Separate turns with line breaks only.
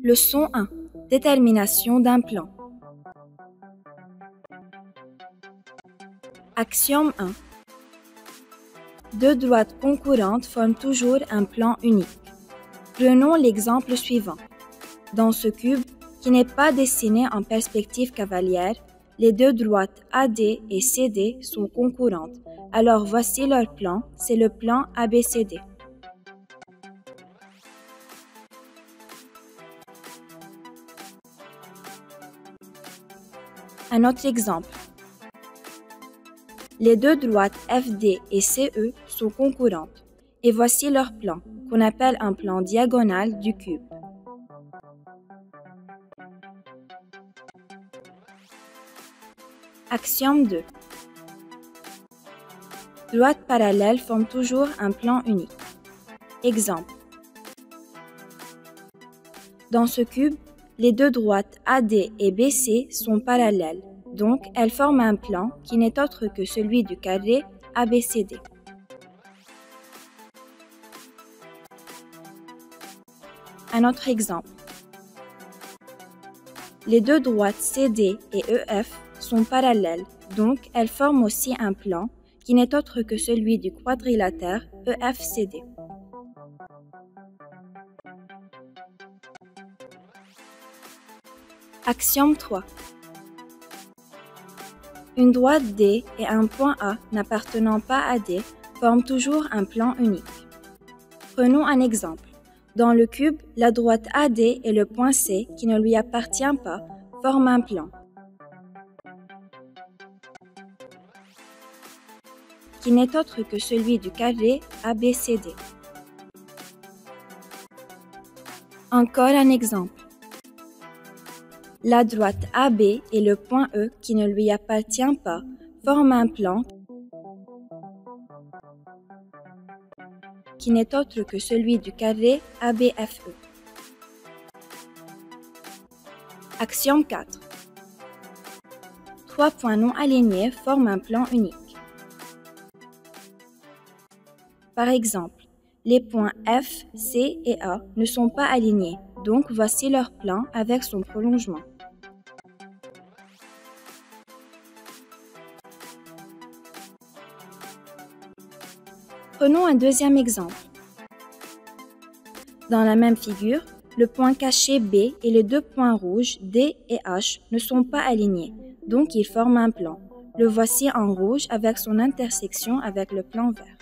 Leçon 1. Détermination d'un plan. Axiome 1. Deux droites concurrentes forment toujours un plan unique. Prenons l'exemple suivant. Dans ce cube, qui n'est pas dessiné en perspective cavalière, les deux droites AD et CD sont concurrentes. Alors voici leur plan, c'est le plan ABCD. Un autre exemple. Les deux droites FD et CE sont concurrentes. Et voici leur plan, qu'on appelle un plan diagonal du cube. Axiome 2. Droites parallèles forment toujours un plan unique. Exemple. Dans ce cube, les deux droites AD et BC sont parallèles, donc elles forment un plan qui n'est autre que celui du carré ABCD. Un autre exemple. Les deux droites CD et EF sont parallèles, donc elles forment aussi un plan qui n'est autre que celui du quadrilatère EFCD. Axiome 3. Une droite D et un point A n'appartenant pas à D forment toujours un plan unique. Prenons un exemple. Dans le cube, la droite AD et le point C, qui ne lui appartient pas, forment un plan qui n'est autre que celui du carré ABCD. Encore un exemple. La droite AB et le point E, qui ne lui appartient pas, forment un plan qui n'est autre que celui du carré ABFE. Axiome 4. Trois points non alignés forment un plan unique. Par exemple, les points F, C et A ne sont pas alignés, donc voici leur plan avec son prolongement. Prenons un deuxième exemple. Dans la même figure, le point caché B et les deux points rouges D et H ne sont pas alignés, donc ils forment un plan. Le voici en rouge avec son intersection avec le plan vert.